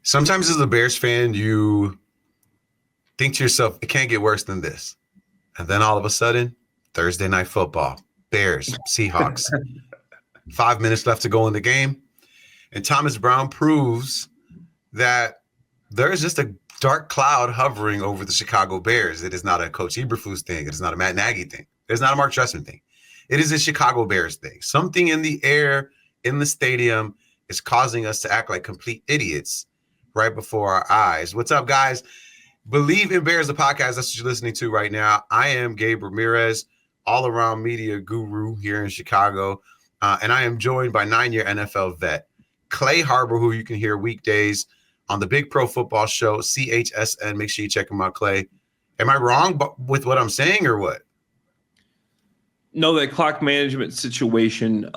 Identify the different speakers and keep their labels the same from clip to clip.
Speaker 1: Sometimes as a Bears fan, you think to yourself, it can't get worse than this. And then all of a sudden, Thursday night football, Bears, Seahawks, 5 minutes left to go in the game. And Thomas Brown proves that there is just a dark cloud hovering over the Chicago Bears. It is not a Coach Eberflus thing. It is not a Matt Nagy thing. It's not a Mark Trestman thing. It is a Chicago Bears thing. Something in the air, in the stadium, is causing us to act like complete idiots right before our eyes. What's up, guys? Believe in Bears, the podcast. That's what you're listening to right now. I am Gabe Ramirez, all-around media guru here in Chicago, and I am joined by 9-year NFL vet Clay Harbor, who you can hear weekdays on the Big Pro Football Show, CHSN. Make sure you check him out, Clay. Am I wrong with what I'm saying or what?
Speaker 2: No, that clock management situation,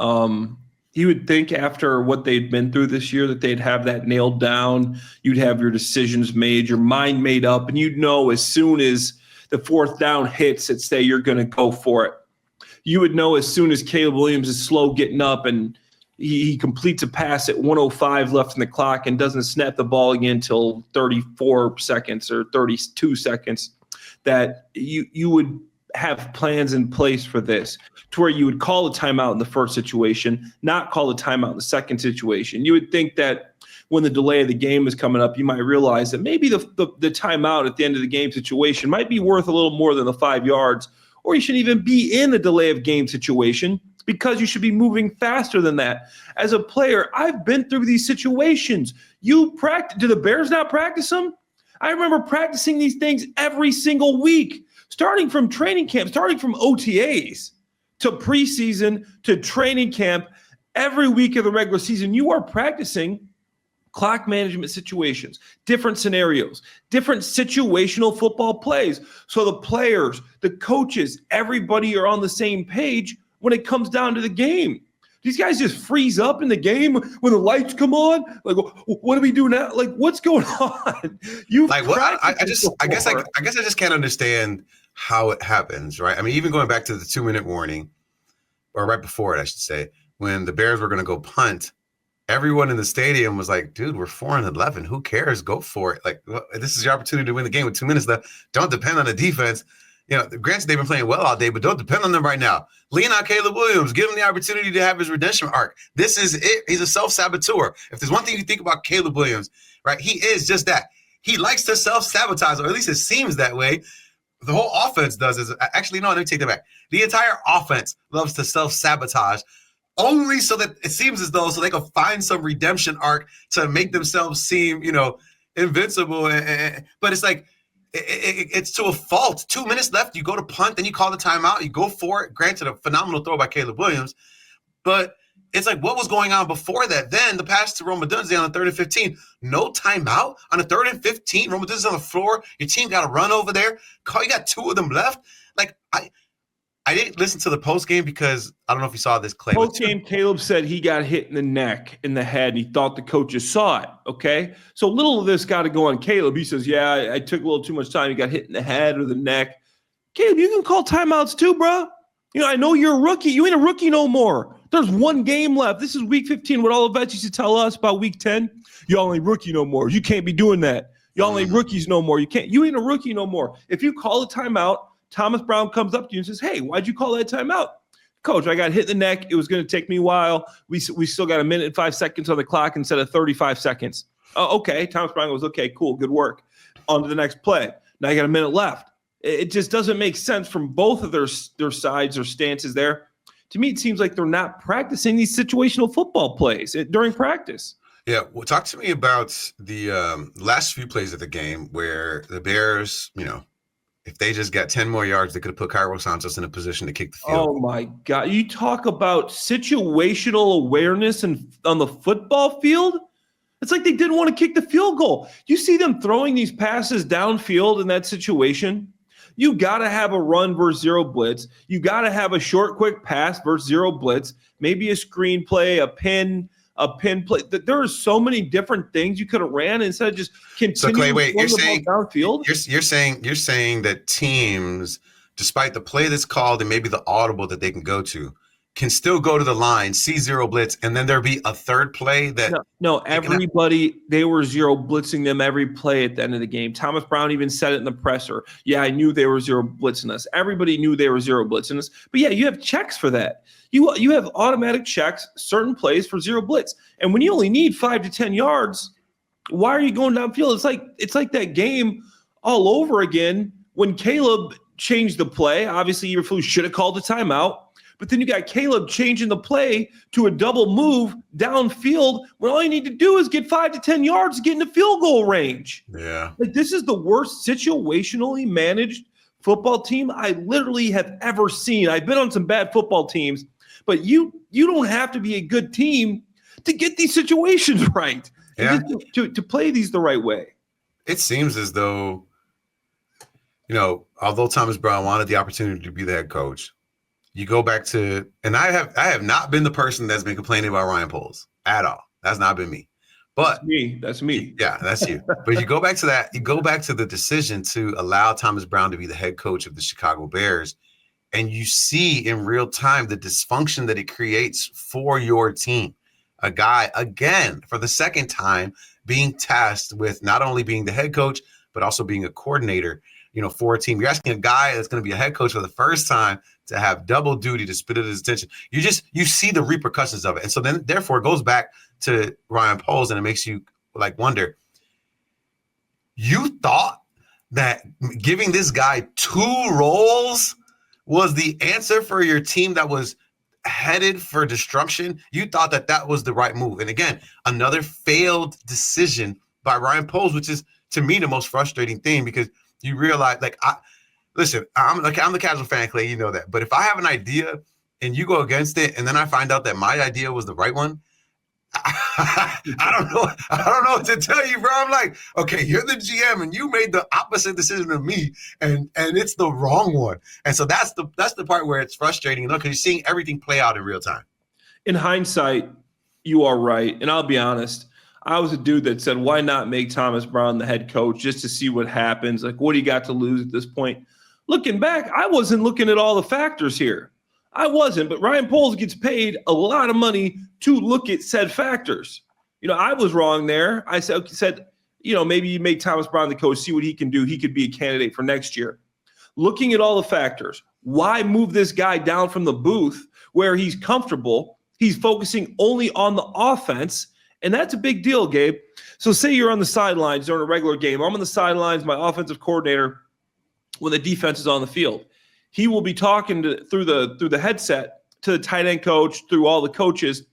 Speaker 2: you would think after what they'd been through this year that they'd have that nailed down. You'd have your decisions made, your mind made up, and you'd know as soon as the fourth down hits that say you're going to go for it. You would know as soon as Caleb Williams is slow getting up and he completes a pass at 1:05 left in the clock and doesn't snap the ball again until 34 seconds or 32 seconds, that you would have plans in place for this, to where you would call a timeout in the first situation, not call a timeout in the second situation. You would think that when the delay of the game is coming up, you might realize that maybe the timeout at the end of the game situation might be worth a little more than the 5 yards, or you should even be in a delay of game situation because you should be moving faster than that. As a player, I've been through these situations. Do the Bears not practice them? I remember practicing these things every single week, starting from training camp, starting from OTAs to preseason to training camp. Every week of the regular season, you are practicing clock management situations, different scenarios, different situational football plays. So the players, the coaches, everybody are on the same page when it comes down to the game. These guys just freeze up in the game when the lights come on. Like, what do we do now? Like, what's going on?
Speaker 1: I guess I just can't understand how it happens, right? I mean, even going back to the 2-minute warning, or right before it, I should say, when the Bears were going to go punt, everyone in the stadium was like, dude, we're 4-11. Who cares? Go for it. Like, this is your opportunity to win the game with 2 minutes left. Don't depend on the defense. You know, granted, they've been playing well all day, but don't depend on them right now. Lean on Caleb Williams. Give him the opportunity to have his redemption arc. This is it. He's a self-saboteur. If there's one thing you think about Caleb Williams, right, he is just that. He likes to self-sabotage, or at least it seems that way. The whole offense does is actually, no, let me take that back. The entire offense loves to self-sabotage only so that it seems as though so they can find some redemption arc to make themselves seem, invincible. But it's like, it's to a fault. 2 minutes left. You go to punt, then you call the timeout. You go for it. Granted, a phenomenal throw by Caleb Williams. But it's like, what was going on before that? Then the pass to Rome Odunze on the 3rd and 15. No timeout on the 3rd and 15. Rome Odunze's on the floor. Your team got to run over there. You got 2 of them left. Like, I didn't listen to the post game because I don't know if you saw this, Clay.
Speaker 2: Post game, Caleb said he got hit in the neck, in the head, and he thought the coaches saw it. Okay, so little of this got to go on Caleb. He says, "Yeah, I took a little too much time. He got hit in the head or the neck." Caleb, you can call timeouts too, bro. I know you're a rookie. You ain't a rookie no more. There's 1 game left. This is week 15. What all the vets used to tell us about week 10. Y'all ain't rookie no more. You can't be doing that. Y'all ain't rookies no more. You ain't a rookie no more. If you call a timeout, Thomas Brown comes up to you and says, "Hey, why'd you call that timeout?" "Coach, I got hit in the neck. It was going to take me a while. We still got 1 minute and 5 seconds on the clock instead of 35 seconds. "Oh, okay." Thomas Brown goes, "Okay, cool. Good work. On to the next play. Now you got 1 minute left." It just doesn't make sense from both of their sides or stances there. To me, it seems like they're not practicing these situational football plays during practice.
Speaker 1: Yeah, well, talk to me about the last few plays of the game where the Bears, if they just got 10 more yards, they could have put Cairo Santos in a position to kick the field.
Speaker 2: Oh, my God. You talk about situational awareness on the football field? It's like they didn't want to kick the field goal. You see them throwing these passes downfield in that situation. You got to have a run versus zero blitz. You got to have a short, quick pass versus zero blitz, maybe a screen play, a pin play. There are so many different things you could have ran instead of just continuing.
Speaker 1: So Clay, wait,
Speaker 2: you're saying downfield.
Speaker 1: You're saying that teams, despite the play that's called and maybe the audible that they can go to, can still go to the line, see zero blitz, and then there be a third play that
Speaker 2: no, everybody, they were zero blitzing them every play at the end of the game. Thomas Brown even said it in the presser. Yeah, I knew they were zero blitzing us. Everybody knew they were zero blitzing us. But yeah, you have checks for that. You have automatic checks, certain plays for zero blitz. And when you only need 5 to 10 yards, why are you going downfield? It's like that game all over again when Caleb changed the play. Obviously, Eberflus should have called a timeout. But then you got Caleb changing the play to a double move downfield when all you need to do is get 5 to 10 yards to get into field goal range.
Speaker 1: Yeah.
Speaker 2: Like, this is the worst situationally managed football team I literally have ever seen. I've been on some bad football teams, but you don't have to be a good team to get these situations right.
Speaker 1: Yeah.
Speaker 2: To play these the right way.
Speaker 1: It seems as though, although Thomas Brown wanted the opportunity to be the head coach, you go back to, and I have not been the person that's been complaining about Ryan Poles at all. That's not been me. But
Speaker 2: that's me.
Speaker 1: Yeah, that's you. But you go back to that. You go back to the decision to allow Thomas Brown to be the head coach of the Chicago Bears, and you see in real time the dysfunction that it creates for your team. A guy, again, for the second time, being tasked with not only being the head coach, but also being a coordinator, for a team. You're asking a guy that's going to be a head coach for the first time to have double duty, to split his attention. You see the repercussions of it. And so then, therefore, it goes back to Ryan Poles, and it makes you wonder, you thought that giving this guy 2 roles was the answer for your team that was headed for destruction? You thought that was the right move. And again, another failed decision by Ryan Poles, which is, to me, the most frustrating thing, because you realize, I'm the casual fan, Clay, you know that. But if I have an idea and you go against it, and then I find out that my idea was the right one, I don't know what to tell you, bro. I'm like, okay, you're the GM and you made the opposite decision of me, and it's the wrong one. And so that's the part where it's frustrating, because you're seeing everything play out in real time.
Speaker 2: In hindsight, you are right. And I'll be honest, I was a dude that said, why not make Thomas Brown the head coach just to see what happens? Like, what do you got to lose at this point? Looking back, I wasn't looking at all the factors here. I wasn't, but Ryan Poles gets paid a lot of money to look at said factors. I was wrong there. I said, maybe you make Thomas Brown the coach, see what he can do. He could be a candidate for next year. Looking at all the factors, why move this guy down from the booth where he's comfortable? He's focusing only on the offense. And that's a big deal, Gabe. So say you're on the sidelines during a regular game. I'm on the sidelines, my offensive coordinator, when the defense is on the field. He will be talking through the headset to the tight end coach, through all the coaches.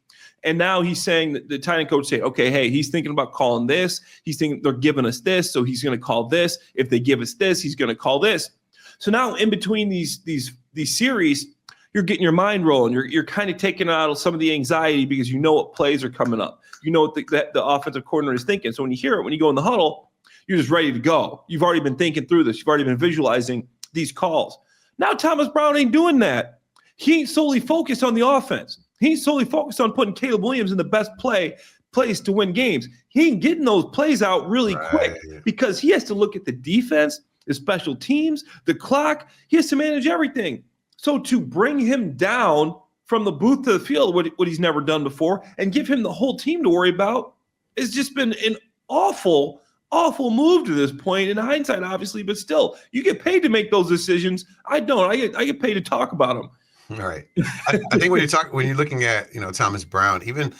Speaker 2: And now he's saying that the tight end coach say, okay, hey, he's thinking about calling this. He's thinking they're giving us this, so he's going to call this. If they give us this, he's going to call this. So now in between these series, you're getting your mind rolling. You're kind of taking out some of the anxiety because you know what plays are coming up. You know what the offensive coordinator is thinking. So when you hear it, when you go in the huddle, you're just ready to go. You've already been thinking through this. You've already been visualizing these calls. Now Thomas Brown ain't doing that. He ain't solely focused on the offense. He ain't solely focused on putting Caleb Williams in the best place to win games. He ain't getting those plays out really quick because he has to look at the defense, the special teams, the clock. He has to manage everything. So to bring him down from the booth to the field, what he's never done before, and give him the whole team to worry about, has just been an awful move to this point in hindsight, obviously, but still, you get paid to make those decisions. I don't. I get paid to talk about them.
Speaker 1: All right. I think when you're looking at, Thomas Brown, even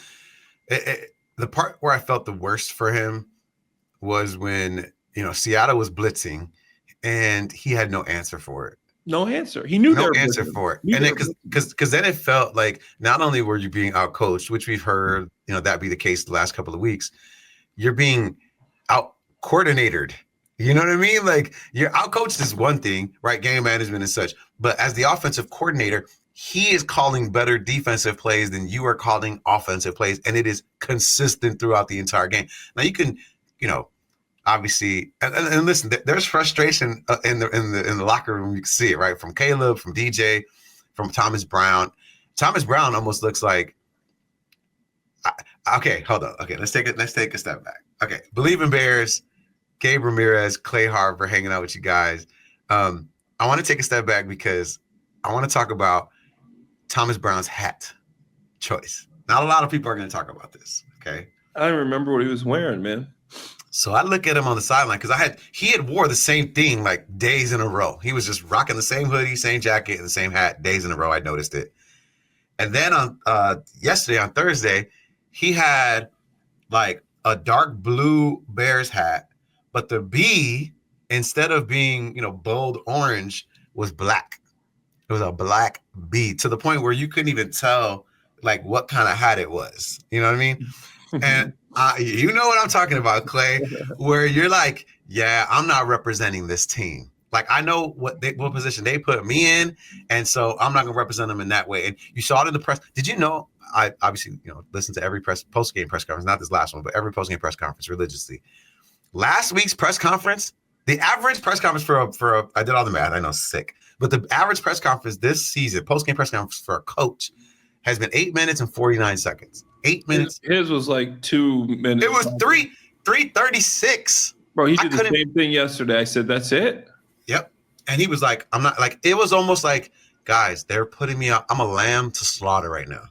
Speaker 1: the part where I felt the worst for him was when, Seattle was blitzing and he had no answer for it.
Speaker 2: No answer. He knew
Speaker 1: no answer for it. And because then it felt like not only were you being outcoached, which we've heard, that be the case the last couple of weeks, you're being out coordinated. You know what I mean? Like, you're outcoached is one thing, right? Game management and such. But as the offensive coordinator, he is calling better defensive plays than you are calling offensive plays. And it is consistent throughout the entire game. Now you can, obviously, and listen, there's frustration in the locker room. You can see it, right? From Caleb, from DJ, from Thomas Brown. Thomas Brown almost looks like, okay, hold on. Okay, let's take a step back. Okay, BLEAV in Bears, Gabe, Ramirez, Clay Harper hanging out with you guys. I want to take a step back because I want to talk about Thomas Brown's hat choice. Not a lot of people are going to talk about this. Okay.
Speaker 2: I don't remember what he was wearing, man.
Speaker 1: So I look at him on the sideline because he had wore the same thing like days in a row. He was just rocking the same hoodie, same jacket, and the same hat days in a row. I noticed it. And then on yesterday, on Thursday, he had like a dark blue Bears hat, but the B, instead of being, bold orange, was black. It was a black B, to the point where you couldn't even tell like what kind of hat it was. You know what I mean? And you know what I'm talking about, Clay, where you're like, yeah, I'm not representing this team. Like, I know what position they put me in, and so I'm not going to represent them in that way. And you saw it in the press. Did you know? I obviously, listen to every post-game press conference, not this last one, but every post-game press conference religiously. Last week's press conference, the average press conference I did all the math. I know, sick. But the average press conference this season, post-game press conference for a coach, has been 8 minutes and 49 seconds. 8 minutes.
Speaker 2: His was like 2 minutes.
Speaker 1: It was 3:36.
Speaker 2: Bro, he did the same thing yesterday. I said, that's it?
Speaker 1: Yep. And he was like, I'm not, like, it was almost like, guys, they're putting me up. I'm a lamb to slaughter right now.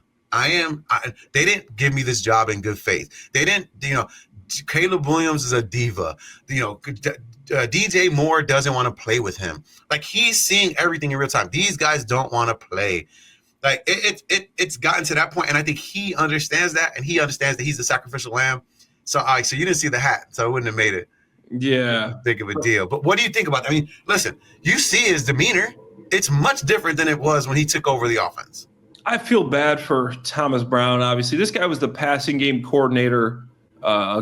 Speaker 1: They didn't give me this job in good faith. They didn't, Caleb Williams is a diva. DJ Moore doesn't want to play with him. Like, he's seeing everything in real time. These guys don't want to play. Like, it's gotten to that point, and I think he understands that, and he understands that he's the sacrificial lamb. So you didn't see the hat, so it wouldn't have made it big of a deal. But what do you think about that? I mean, listen, you see his demeanor. It's much different than it was when he took over the offense.
Speaker 2: I feel bad for Thomas Brown, obviously. This guy was the passing game coordinator a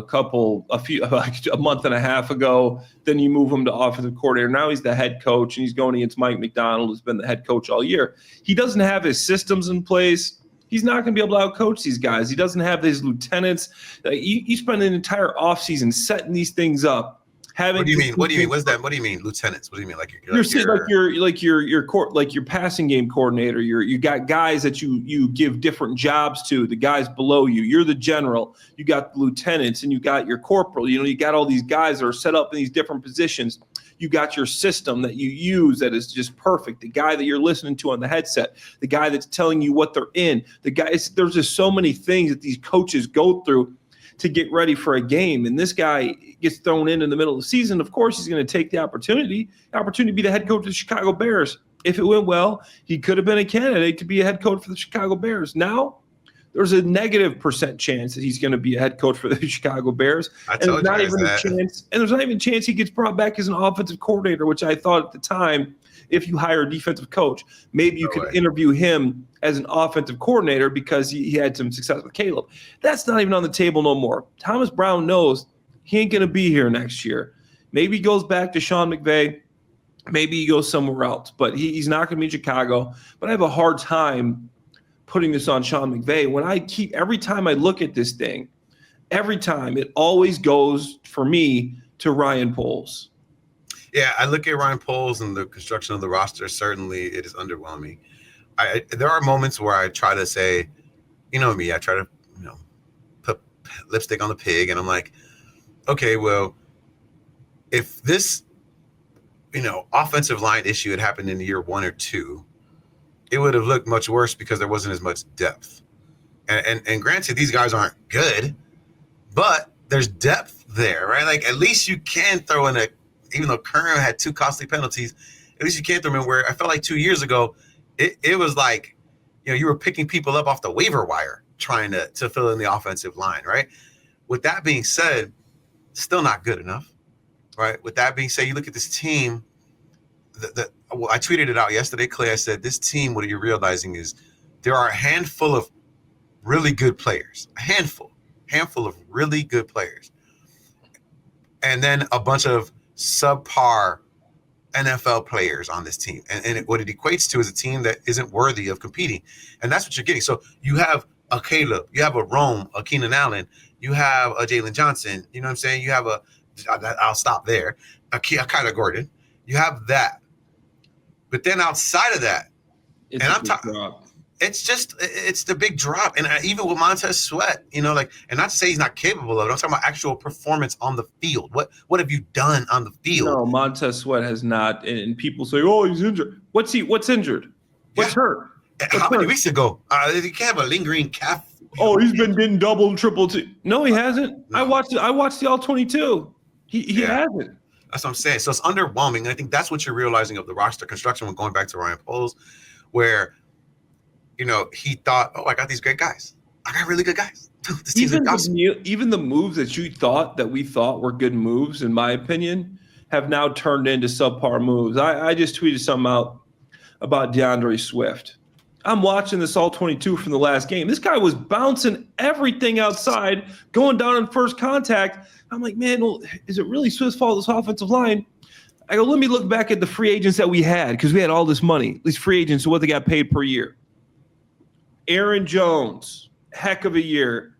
Speaker 2: month and a half ago. Then you move him to offensive coordinator. Now he's the head coach, and he's going against Mike McDonald, who's been the head coach all year. He doesn't have his systems in place. He's not going to be able to outcoach these guys. He doesn't have his lieutenants. You spend an entire offseason setting these things up.
Speaker 1: What do you mean? What do you mean? What's that? What do you mean, lieutenants? What do you mean? Your passing game coordinator. You got guys that you give different jobs to. The guys below you. You're the general. You got the lieutenants, and you got your corporal. You got all these guys that are set up in these different positions. You got your system that you use that is just perfect. The guy that you're listening to on the headset. The guy that's telling you what they're in. The guys. There's just so many things that these coaches go through to get ready for a game. And this guy gets thrown in the middle of the season. Of course, he's going to take the opportunity to be the head coach of the Chicago Bears. If it went well, he could have been a candidate to be a head coach for the Chicago Bears. Now, there's a -% chance that he's going to be a head coach for the Chicago Bears. And there's not even a chance he gets brought back as an offensive coordinator, which I thought at the time, if you hire a defensive coach, maybe you could interview him as an offensive coordinator because he had some success with Caleb. That's not even on the table no more. Thomas Brown knows he ain't going to be here next year. Maybe he goes back to Sean McVay. Maybe he goes somewhere else. But he's not going to be in Chicago. But I have a hard time putting this on Sean McVay. Every time I look at this thing, every time it always goes for me to Ryan Poles. Yeah, I look at Ryan Poles and the construction of the roster. Certainly, it is underwhelming. There are moments where I try to say, me, I try to, put lipstick on the pig, and I'm like, okay, well, if this, offensive line issue had happened in year 1 or 2, it would have looked much worse because there wasn't as much depth. And granted, these guys aren't good, but there's depth there, right? Like, at least you can throw in even though Curran had 2 costly penalties, at least you can't throw them in, where I felt like 2 years ago, it was like, you were picking people up off the waiver wire trying to fill in the offensive line, right? With that being said, still not good enough, right? With that being said, you look at this team, I tweeted it out yesterday, Clay. I said, this team, what you're realizing is there are a handful of really good players, a handful of really good players, and then a bunch of subpar NFL players on this team. And what it equates to is a team that isn't worthy of competing. And that's what you're getting. So you have a Caleb, you have a Rome, a Keenan Allen, you have a Jalen Johnson, you know what I'm saying? You have I'll stop there, a Kyler Gordon. You have that. But then outside of that, it's the big drop. And even with Montez Sweat, and not to say he's not capable of it, I'm talking about actual performance on the field. What have you done on the field?
Speaker 2: No, Montez Sweat has not. And people say, oh, he's injured. What's injured? What's hurt?
Speaker 1: How many weeks ago? You can't have a lingering calf.
Speaker 2: Oh, he's been getting double and triple T. No, he hasn't.
Speaker 1: No.
Speaker 2: I watched the all 22. He hasn't.
Speaker 1: That's what I'm saying. So it's underwhelming. And I think that's what you're realizing of the roster construction when going back to Ryan Poles, where, he thought, oh, I got these great guys. I got really good guys. This team's awesome.
Speaker 2: Even the moves that we thought were good moves, in my opinion, have now turned into subpar moves. I just tweeted something out about DeAndre Swift. I'm watching this all 22 from the last game. This guy was bouncing everything outside, going down in first contact. I'm like, man, well, is it really Swift's fault, this offensive line? I go, let me look back at the free agents that we had, because we had all this money, these free agents, what they got paid per year. Aaron Jones, heck of a year.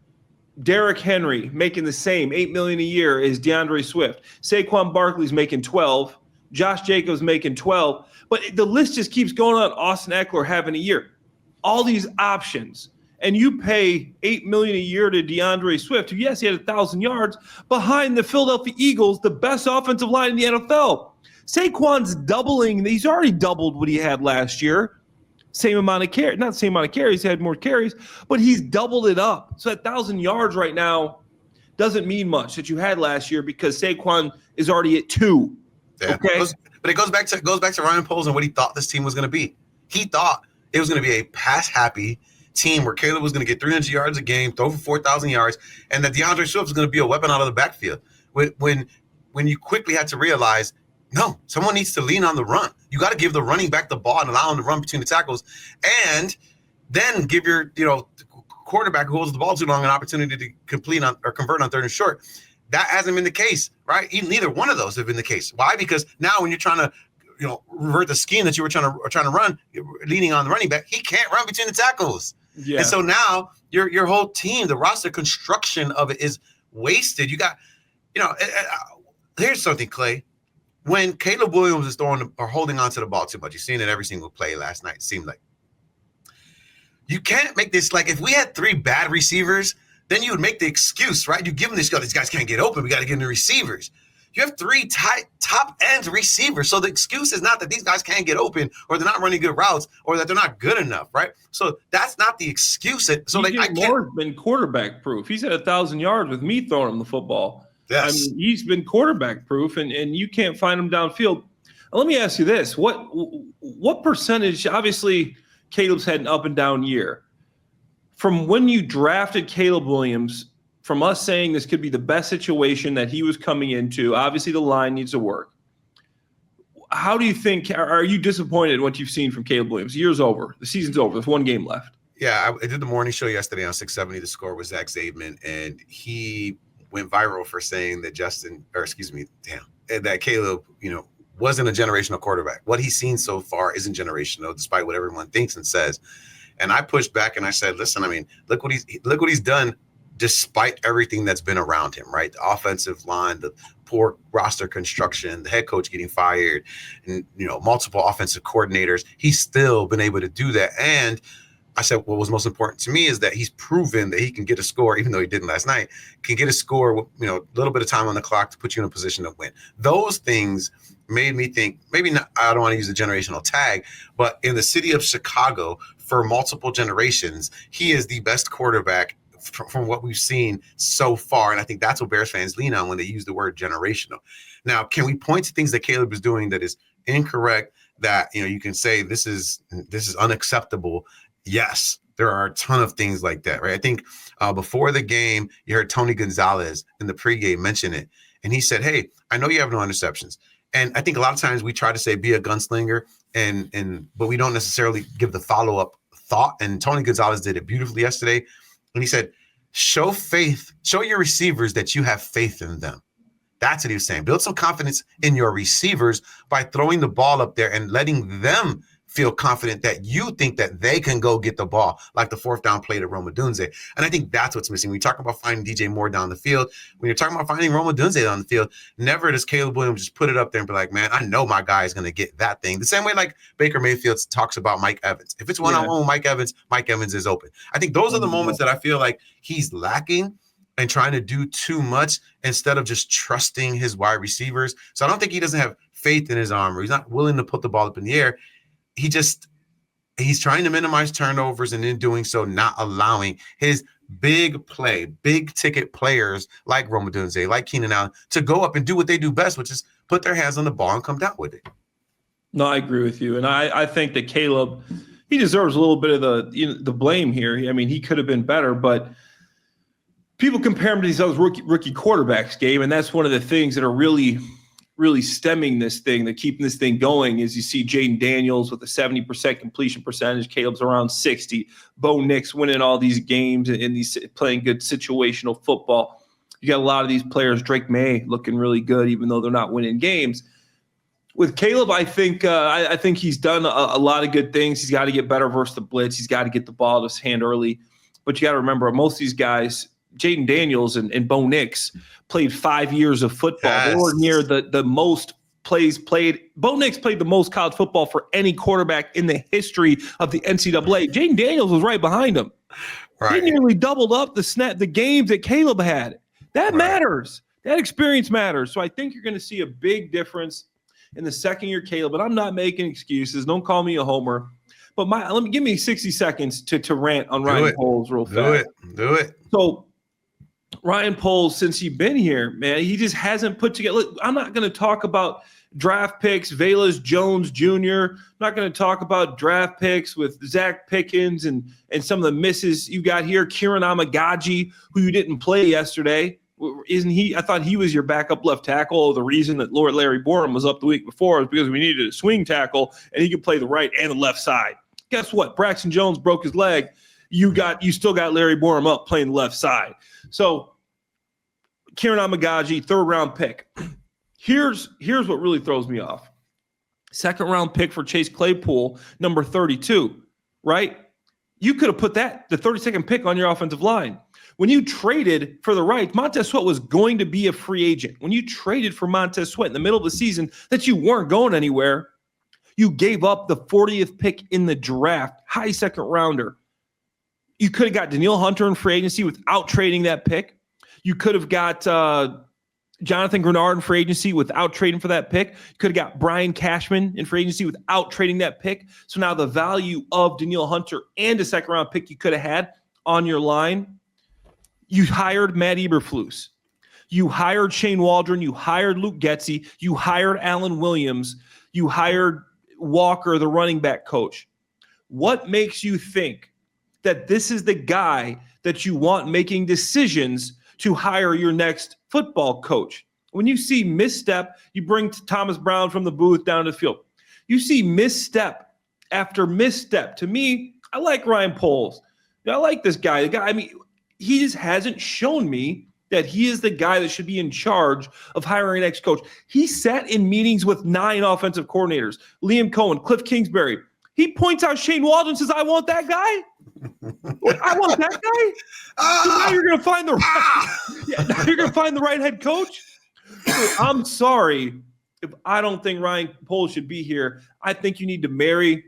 Speaker 2: Derrick Henry making the same, $8 million a year as DeAndre Swift. Saquon Barkley's making 12. Josh Jacobs making 12. But the list just keeps going on. Austin Eckler having a year. All these options. And you pay $8 million a year to DeAndre Swift, who, yes, he had 1,000 yards, behind the Philadelphia Eagles, the best offensive line in the NFL. Saquon's doubling. He's already doubled what he had last year. Same amount of carries, not same amount of carries, he had more carries, but he's doubled it up. So that 1,000 yards right now doesn't mean much that you had last year, because Saquon is already at 2.
Speaker 1: Yeah.
Speaker 2: Okay,
Speaker 1: but it goes back to Ryan Poles and what he thought this team was going to be. He thought it was going to be a pass-happy team where Caleb was going to get 300 yards a game, throw for 4,000 yards, and that DeAndre Swift was going to be a weapon out of the backfield. When you quickly had to realize, no, someone needs to lean on the run. You got to give the running back the ball and allow him to run between the tackles, and then give your quarterback who holds the ball too long an opportunity to complete on or convert on third and short. That hasn't been the case, right? Neither one of those have been the case. Why? Because now when you're trying to revert the scheme that you were trying to run, leaning on the running back, he can't run between the tackles. Yeah. And so now your whole team, the roster construction of it is wasted. You got, here's something, Clay. When Caleb Williams is throwing or holding on to the ball too much, you've seen it every single play last night, it seemed like. You can't make this, like, if we had 3 bad receivers, then you would make the excuse, right? You give them this, these guys can't get open. We got to give them the receivers. You have 3 top-end receivers. So the excuse is not that these guys can't get open or they're not running good routes or that they're not good enough, right? So that's not the excuse. So
Speaker 2: Moore's been quarterback proof. He's had 1,000 yards with me throwing him the football.
Speaker 1: Yes.
Speaker 2: I mean, he's been quarterback proof, and you can't find him downfield. Let me ask you this. What percentage, obviously Caleb's had an up and down year. From when you drafted Caleb Williams, from us saying this could be the best situation that he was coming into, obviously the line needs to work. How do you think, are you disappointed what you've seen from Caleb Williams? The year's over. The season's over. There's 1 game left.
Speaker 1: Yeah, I did the morning show yesterday on 670. The score was Zach Zaidman, and he went viral for saying that that Caleb, wasn't a generational quarterback. What he's seen so far isn't generational, despite what everyone thinks and says. And I pushed back and I said, listen, I mean, look what he's done despite everything that's been around him, right? The offensive line, the poor roster construction, the head coach getting fired, and multiple offensive coordinators. He's still been able to do that. And I said, what was most important to me is that he's proven that he can get a score, even though he didn't last night, can get a score with, a little bit of time on the clock to put you in a position to win. Those things made me think, maybe not, I don't want to use a generational tag, but in the city of Chicago for multiple generations, he is the best quarterback from what we've seen so far. And I think that's what Bears fans lean on when they use the word generational. Now, can we point to things that Caleb is doing that is incorrect, that, you can say this is unacceptable? Yes, there are a ton of things like that, right? I think before the game, you heard Tony Gonzalez in the pregame mention it. And he said, hey, I know you have no interceptions. And I think a lot of times we try to say be a gunslinger, but we don't necessarily give the follow-up thought. And Tony Gonzalez did it beautifully yesterday. And he said, show your receivers that you have faith in them. That's what he was saying. Build some confidence in your receivers by throwing the ball up there and letting them feel confident that you think that they can go get the ball, like the 4th down play to Rome Odunze. And I think that's what's missing. When you talk about finding DJ Moore down the field, when you're talking about finding Rome Odunze down the field, never does Caleb Williams just put it up there and be like, man, I know my guy is going to get that thing. The same way like Baker Mayfield talks about Mike Evans. If it's one-on-one with Mike Evans is open. I think those are the moments that I feel like he's lacking and trying to do too much instead of just trusting his wide receivers. So I don't think he doesn't have faith in his arm, or he's not willing to put the ball up in the air. He just he's trying to minimize turnovers, and in doing so, not allowing his big ticket players like Rome Odunze, like Keenan Allen, to go up and do what they do best, which is put their hands on the ball and come down with it.
Speaker 2: No, I agree with you. And I think that Caleb, he deserves a little bit of the blame here. I mean, he could have been better, but people compare him to these other rookie quarterbacks, Gabe, and that's one of the things that are really stemming this thing, that keeping this thing going, is you see Jaden Daniels with a 70% completion percentage. Caleb's around 60. Bo Nix winning all these games and these playing good situational football. You got a lot of these players. Drake May looking really good, even though they're not winning games. With Caleb, I think he's done a lot of good things. He's got to get better versus the blitz. He's got to get the ball to his hand early. But you got to remember, most of these guys, Jaden Daniels and Bo Nix, played 5 years of football.
Speaker 1: Yes.
Speaker 2: They were near the most plays played. Bo Nix played the most college football for any quarterback in the history of the NCAA. Jaden Daniels was right behind him.
Speaker 1: Right.
Speaker 2: He nearly doubled up the games that Caleb had. That matters. That experience matters. So I think you're going to see a big difference in the second year Caleb. But I'm not making excuses. Don't call me a homer. But give me 60 seconds to rant on Ryan Poles real fast.
Speaker 1: Do it.
Speaker 2: So Ryan Poles, since he's been here, man, he just hasn't put together. Look, I'm not going to talk about draft picks, Velus Jones Jr. I'm not going to talk about draft picks with Zach Pickens and some of the misses you got here. Kieran Amagaji, who you didn't play yesterday. Isn't he? I thought he was your backup left tackle. The reason that Lord Larry Borum was up the week before is because we needed a swing tackle, and he could play the right and the left side. Guess what? Braxton Jones broke his leg. You still got Larry Borum up playing the left side. So Kieran Amagaji, 3rd round pick. Here's what really throws me off. 2nd round pick for Chase Claypool, number 32, right? You could have put the 32nd pick on your offensive line. When you traded for the right, Montez Sweat was going to be a free agent. When you traded for Montez Sweat in the middle of the season that you weren't going anywhere, you gave up the 40th pick in the draft, high 2nd rounder. You could have got Danielle Hunter in free agency without trading that pick. You could have got Jonathan Grenard in free agency without trading for that pick. You could have got Brian Cashman in free agency without trading that pick. So now the value of Danielle Hunter and a 2nd round pick you could have had on your line. You hired Matt Eberflus. You hired Shane Waldron. You hired Luke Getsy. You hired Alan Williams. You hired Walker, the running back coach. What makes you think that this is the guy that you want making decisions to hire your next football coach? When you see misstep, you bring Thomas Brown from the booth down to the field. You see misstep after misstep. To me, I like Ryan Poles. I like this guy. He just hasn't shown me that he is the guy that should be in charge of hiring an ex-coach. He sat in meetings with 9 offensive coordinators, Liam Cohen, Cliff Kingsbury. He points out Shane Waldron and says, I want that guy. I want that guy. So now you're going to find the right head coach. So I'm sorry if I don't think Ryan Poles should be here. I think you need to marry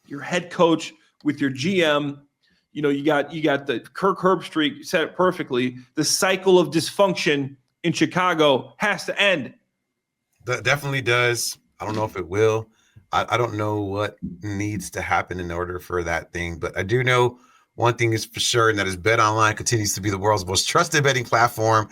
Speaker 2: your head coach with your GM. You got the Kirk Herbstreit said it perfectly. The cycle of dysfunction in Chicago has to end.
Speaker 1: That definitely does. I don't know if it will. I don't know what needs to happen in order for that thing, but I do know one thing is for sure, and that is BetOnline continues to be the world's most trusted betting platform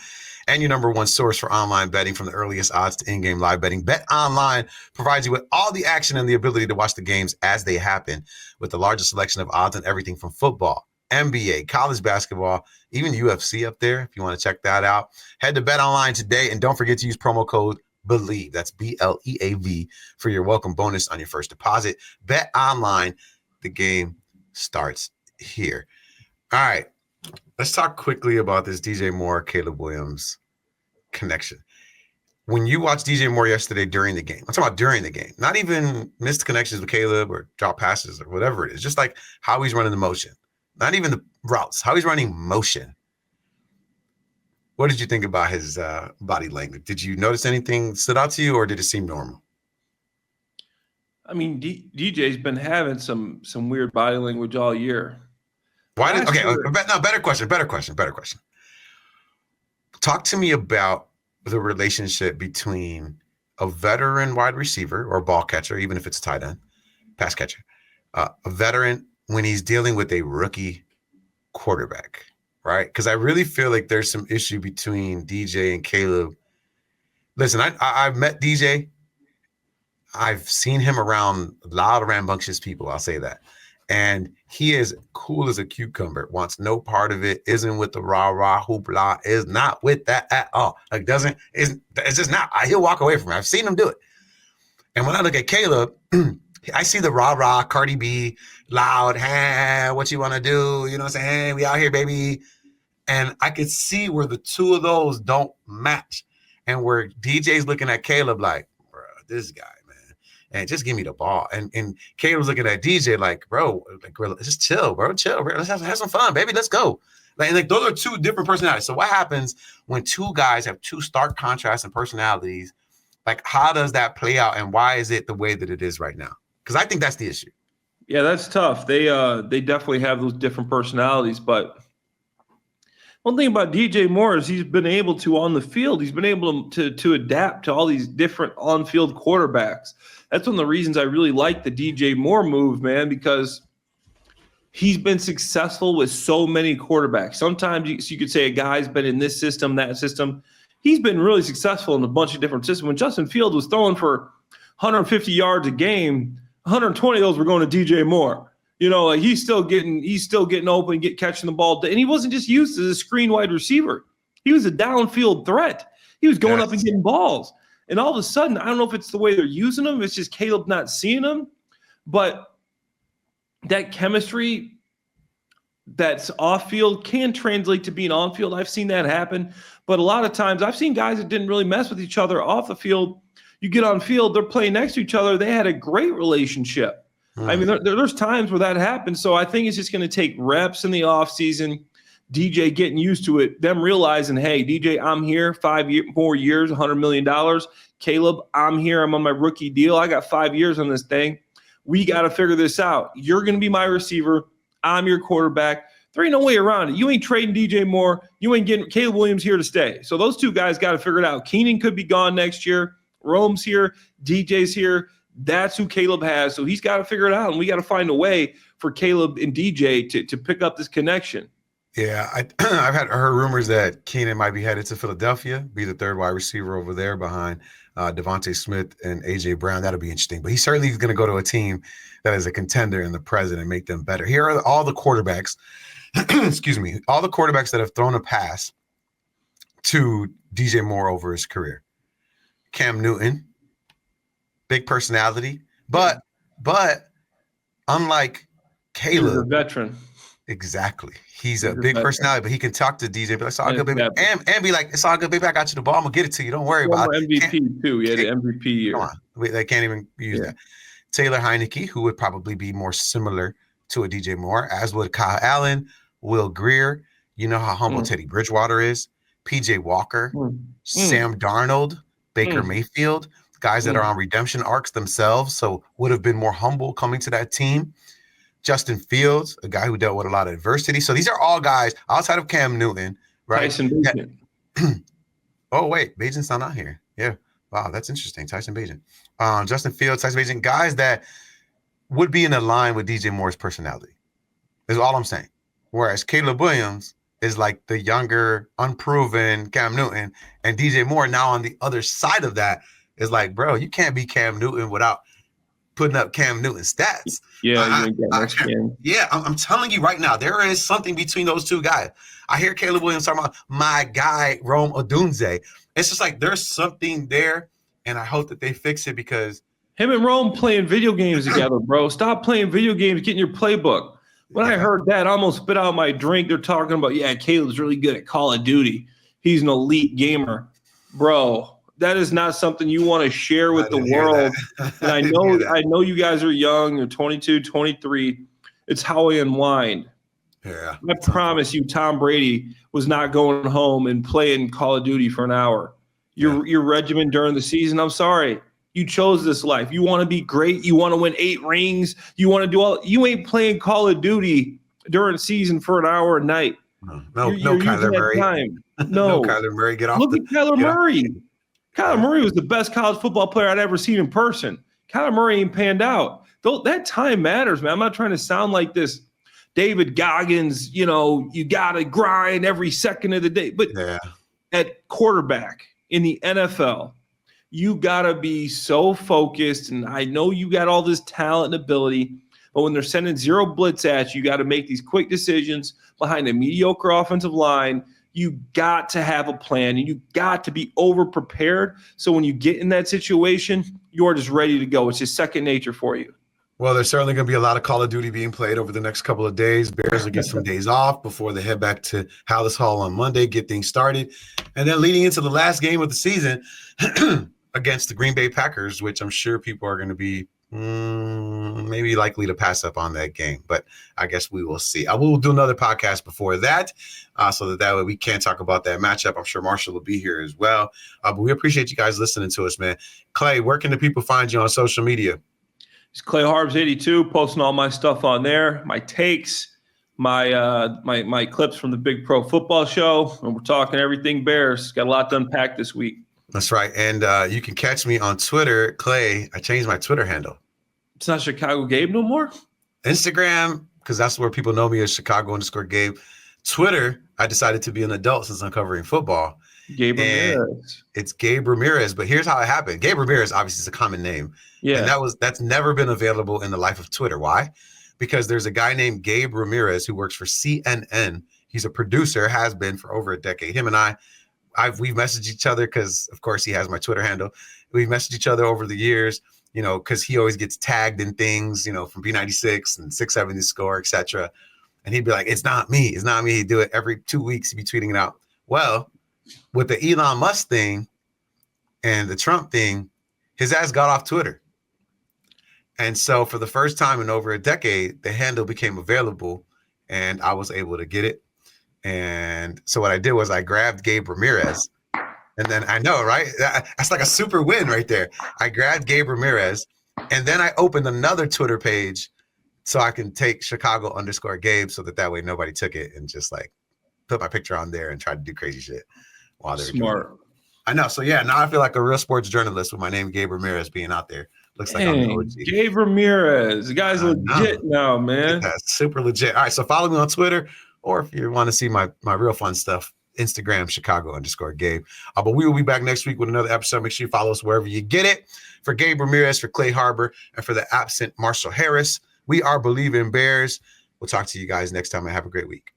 Speaker 1: and your number one source for online betting, from the earliest odds to in-game live betting. BetOnline provides you with all the action and the ability to watch the games as they happen, with the largest selection of odds on everything from football, NBA, college basketball, even UFC up there. If you want to check that out, head to BetOnline today, and don't forget to use promo code BELIEVE. That's BLEAV for your welcome bonus on your first deposit. BetOnline, the game starts here. All right. Let's talk quickly about this DJ Moore, Caleb Williams connection. When you watched DJ Moore yesterday during the game, I'm talking about during the game, not even missed connections with Caleb or drop passes or whatever it is, just like how he's running the motion, not even the routes, how he's running motion. What did you think about his body language? Did you notice anything stood out to you, or did it seem normal?
Speaker 2: I mean, DJ's been having some weird body language all year.
Speaker 1: Better question. Talk to me about the relationship between a veteran wide receiver or ball catcher, even if it's a tight end, pass catcher, a veteran when he's dealing with a rookie quarterback, right? Because I really feel like there's some issue between DJ and Caleb. Listen, I've met DJ. I've seen him around loud, rambunctious people. I'll say that. And he is cool as a cucumber, wants no part of it, isn't with the rah-rah hoopla, is not with that at all. Like, it's just not. He'll walk away from it. I've seen him do it. And when I look at Caleb, I see the rah-rah, Cardi B, loud, hey, what you want to do? You know what I'm saying? Hey, we out here, baby. And I could see where the two of those don't match. And where DJ's looking at Caleb like, bro, this guy, man, and just give me the ball. And Caleb's looking at DJ like, bro, like, just chill, bro, chill, bro. Let's have some fun, baby. Let's go. Like those are two different personalities. So what happens when two guys have two stark contrasts in personalities? Like, how does that play out, and why is it the way that it is right now? Because I think that's the issue.
Speaker 2: Yeah, that's tough. They definitely have those different personalities, but one thing about DJ Moore is he's been able to, on the field, he's been able to adapt to all these different on-field quarterbacks. That's one of the reasons I really like the DJ Moore move, man, because he's been successful with so many quarterbacks. Sometimes you could say a guy's been in this system, that system. He's been really successful in a bunch of different systems. When Justin Fields was throwing for 150 yards a game, 120 of those were going to DJ Moore. You know, like he's still getting open, catching the ball. And he wasn't just used as a screen wide receiver. He was a downfield threat. He was going up and getting balls. And all of a sudden, I don't know if it's the way they're using him. It's just Caleb not seeing him. But that chemistry that's off field can translate to being on field. I've seen that happen. But a lot of times I've seen guys that didn't really mess with each other off the field. You get on field, they're playing next to each other. They had a great relationship. I mean, there's times where that happens. So I think it's just going to take reps in the offseason, DJ getting used to it, them realizing, hey, DJ, I'm here, 4 years, $100 million. Caleb, I'm here. I'm on my rookie deal. I got 5 years on this thing. We got to figure this out. You're going to be my receiver. I'm your quarterback. There ain't no way around it. You ain't trading DJ Moore. You ain't getting Caleb Williams here to stay. So those two guys got to figure it out. Keenan could be gone next year. Rome's here. DJ's here. That's who Caleb has. So he's got to figure it out, and we got to find a way for Caleb and DJ to pick up this connection.
Speaker 1: Yeah, I've heard rumors that Keenan might be headed to Philadelphia, be the third wide receiver over there behind Devontae Smith and A.J. Brown. That'll be interesting. But he certainly is going to go to a team that is a contender in the present and make them better. Here are all the quarterbacks, excuse me, all the quarterbacks that have thrown a pass to DJ Moore over his career. Cam Newton, big personality, but unlike Caleb,
Speaker 2: he's a veteran.
Speaker 1: Exactly. He's a big personality, but he can talk to DJ, be like, it's all good, baby. And be like, it's all good, baby. I got you the ball. I'm going to get it to you. Don't worry about it.
Speaker 2: MVP, too. Yeah, the MVP year.
Speaker 1: Come on. They can't even use that. Taylor Heineke, who would probably be more similar to a DJ Moore, as would Kyle Allen, Will Greer. You know how humble Teddy Bridgewater is. PJ Walker, Sam Darnold, Baker Mayfield, guys that are on redemption arcs themselves, so would have been more humble coming to that team. Justin Fields, a guy who dealt with a lot of adversity. So these are all guys outside of Cam Newton, right?
Speaker 2: Tyson Bagent.
Speaker 1: Oh, wait, Bagent's not out here. Yeah. Wow, that's interesting. Tyson Bagent. Justin Fields, Tyson Bagent, guys that would be in a line with DJ Moore's personality. Is all I'm saying. Whereas Caleb Williams is like the younger, unproven Cam Newton, and DJ Moore now on the other side of that is like, bro, you can't be Cam Newton without putting up Cam Newton stats.
Speaker 2: Yeah,
Speaker 1: I'm telling you right now, there is something between those two guys. I hear Caleb Williams talking about my guy, Rome Odunze. It's just like there's something there, and I hope that they fix it because
Speaker 2: him and Rome playing video games together, bro. Stop playing video games, get in your playbook. When I heard that, I almost spit out my drink. They're talking about, Caleb's really good at Call of Duty. He's an elite gamer. Bro, that is not something you want to share with the world. And I know you guys are young. You're 22, 23. It's how I unwind.
Speaker 1: Yeah.
Speaker 2: I promise you, Tom Brady was not going home and playing Call of Duty for an hour. Your regimen during the season, I'm sorry. You chose this life. You want to be great. You want to win 8 rings. You want to do all. You ain't playing Call of Duty during season for an hour a night.
Speaker 1: No, Kyler Murray.
Speaker 2: No,
Speaker 1: Kyler Murray. Get off.
Speaker 2: Look at Kyler Murray. Kyler Murray was the best college football player I'd ever seen in person. Kyler Murray ain't panned out. that time matters, man. I'm not trying to sound like this David Goggins, you got to grind every second of the day. But at quarterback in the NFL, you got to be so focused. And I know you got all this talent and ability, but when they're sending zero blitz at you, you got to make these quick decisions behind a mediocre offensive line. You got to have a plan, and you got to be over-prepared. So when you get in that situation, you're just ready to go. It's just second nature for you.
Speaker 1: Well, there's certainly going to be a lot of Call of Duty being played over the next couple of days. Bears will get some days off before they head back to Hallis Hall on Monday, get things started. And then leading into the last game of the season against the Green Bay Packers, which I'm sure people are going to be maybe likely to pass up on that game. But I guess we will see. I will do another podcast before that so that way we can talk about that matchup. I'm sure Marshall will be here as well. But we appreciate you guys listening to us, man. Clay, where can the people find you on social media?
Speaker 2: It's Clay Harbs 82, posting all my stuff on there, my takes, my clips from the Big Pro Football Show, and we're talking everything Bears. Got a lot to unpack this week.
Speaker 1: That's right, and you can catch me on Twitter, Clay. I changed my Twitter handle.
Speaker 2: It's not Chicago Gabe no more?
Speaker 1: Instagram, because that's where people know me as Chicago_Gabe. Twitter, I decided to be an adult since I'm covering football.
Speaker 2: Gabe Ramirez.
Speaker 1: It's Gabe Ramirez, but here's how it happened. Gabe Ramirez obviously is a common name. Yeah. And that's never been available in the life of Twitter. Why? Because there's a guy named Gabe Ramirez who works for CNN. He's a producer, has been for over a decade. Him and we've messaged each other because, of course, he has my Twitter handle. We've messaged each other over the years, because he always gets tagged in things, from B96 and 670 Score, etc. And he'd be like, it's not me. It's not me. He'd do it every 2 weeks. He'd be tweeting it out. Well, with the Elon Musk thing and the Trump thing, his ass got off Twitter. And so for the first time in over a decade, the handle became available and I was able to get it. And so what I did was I grabbed Gabe Ramirez. And then I know, right? That's like a super win right there. I grabbed Gabe Ramirez and then I opened another Twitter page so I can take Chicago_Gabe so that way nobody took it and just like put my picture on there and try to do crazy shit while they were
Speaker 2: smart.
Speaker 1: Doing it. I know. So yeah, now I feel like a real sports journalist with my name Gabe Ramirez being out there. Looks like I'm the OG.
Speaker 2: Gabe Ramirez. The guy's legit now, man.
Speaker 1: That's super legit. All right. So follow me on Twitter, or if you want to see my real fun stuff, Instagram, Chicago_Gabe. But we will be back next week with another episode. Make sure you follow us wherever you get it. For Gabe Ramirez, for Clay Harbor, and for the absent Marshall Harris, we are BLEAV in Bears. We'll talk to you guys next time and have a great week.